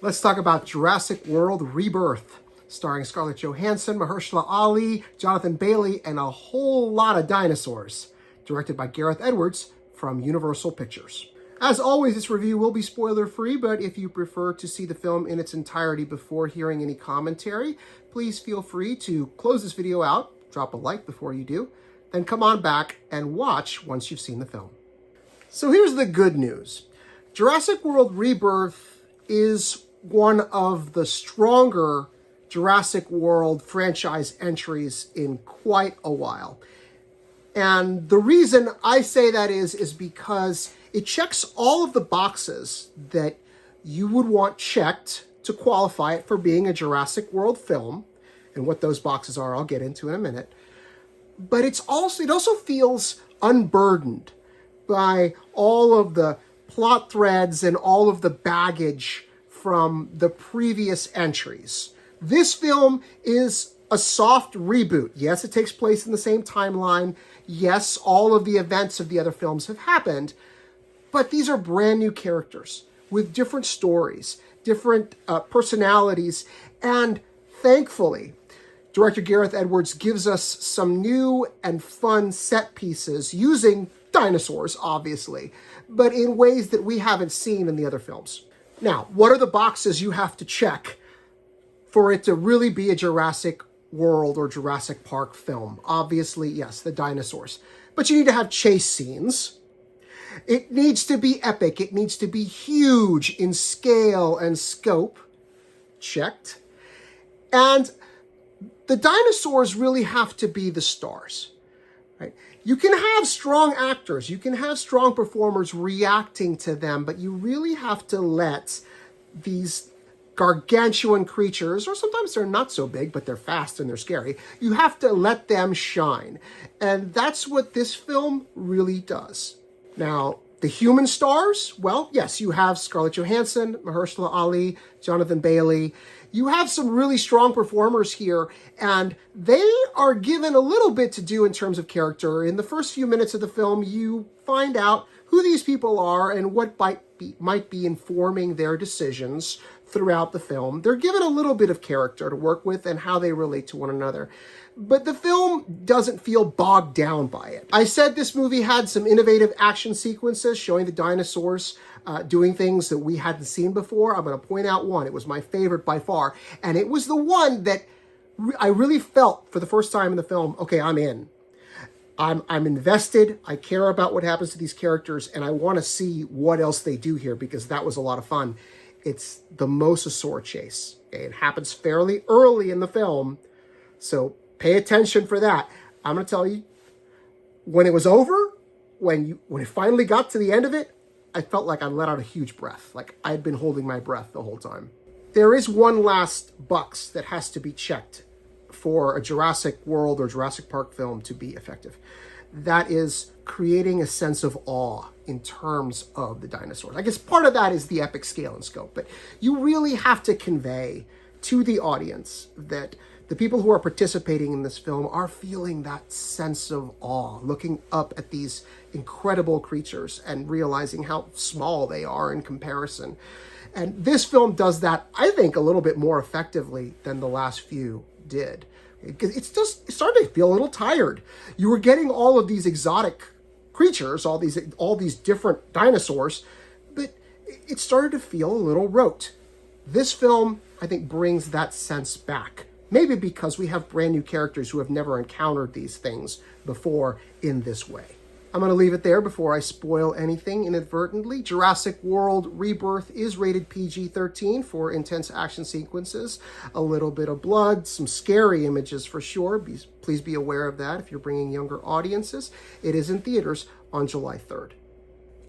Let's talk about Jurassic World Rebirth, starring Scarlett Johansson, Mahershala Ali, Jonathan Bailey, and a whole lot of dinosaurs. Directed by Gareth Edwards from Universal Pictures. As always, this review will be spoiler-free, but if you prefer to see the film in its entirety before hearing any commentary, please feel free to close this video out, drop a like before you do, then come on back and watch once you've seen the film. So here's the good news. Jurassic World Rebirth is one of the stronger Jurassic World franchise entries in quite a while. And the reason I say that is because it checks all of the boxes that you would want checked to qualify it for being a Jurassic World film. And what those boxes are, I'll get into in a minute. But it also feels unburdened by all of the plot threads and all of the baggage from the previous entries. This film is a soft reboot. Yes, it takes place in the same timeline. Yes, all of the events of the other films have happened, but these are brand new characters with different stories, different personalities, and thankfully, director Gareth Edwards gives us some new and fun set pieces using dinosaurs, obviously, but in ways that we haven't seen in the other films. Now, what are the boxes you have to check for it to really be a Jurassic World or Jurassic Park film? Obviously, yes, the dinosaurs. But you need to have chase scenes. It needs to be epic. It needs to be huge in scale and scope. Checked. And the dinosaurs really have to be the stars. Right? You can have strong actors, you can have strong performers reacting to them, but you really have to let these gargantuan creatures, or sometimes they're not so big, but they're fast and they're scary, you have to let them shine. And that's what this film really does. Now, the human stars, well, yes, you have Scarlett Johansson, Mahershala Ali, Jonathan Bailey. You have some really strong performers here, and they are given a little bit to do in terms of character. In the first few minutes of the film, you find out who these people are and what might be informing their decisions throughout the film. They're given a little bit of character to work with and how they relate to one another. But the film doesn't feel bogged down by it. I said this movie had some innovative action sequences showing the dinosaurs doing things that we hadn't seen before. I'm going to point out one. It was my favorite by far. And it was the one that I really felt for the first time in the film, okay, I'm in. I'm invested. I care about what happens to these characters, and I want to see what else they do here because that was a lot of fun. It's the mosasaur chase. Okay? It happens fairly early in the film, so pay attention for that. I'm going to tell you, when it was over, when it finally got to the end of it, I felt like I let out a huge breath, like I'd been holding my breath the whole time. There is one last box that has to be checked for a Jurassic World or Jurassic Park film to be effective. That is creating a sense of awe in terms of the dinosaurs. I guess part of that is the epic scale and scope, but you really have to convey to the audience that the people who are participating in this film are feeling that sense of awe, looking up at these incredible creatures and realizing how small they are in comparison. And this film does that, I think, a little bit more effectively than the last few did. It started to feel a little tired. You were getting all of these exotic creatures, all these different dinosaurs, but it started to feel a little rote. This film, I think, brings that sense back. Maybe because we have brand new characters who have never encountered these things before in this way. I'm going to leave it there before I spoil anything inadvertently. Jurassic World Rebirth is rated PG-13 for intense action sequences, a little bit of blood, some scary images for sure. Please be aware of that if you're bringing younger audiences. It is in theaters on July 3rd.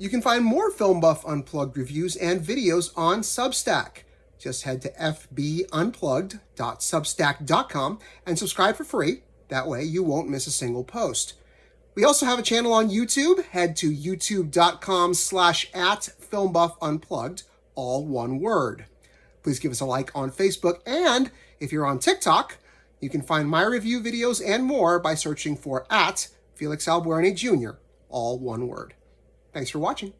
You can find more Film Buff Unplugged reviews and videos on Substack. Just head to fbunplugged.substack.com and subscribe for free. That way you won't miss a single post. We also have a channel on YouTube. Head to youtube.com/@FilmBuffUnplugged, all one word. Please give us a like on Facebook, and if you're on TikTok, you can find my review videos and more by searching for @FelixAlbuerne Jr., all one word. Thanks for watching.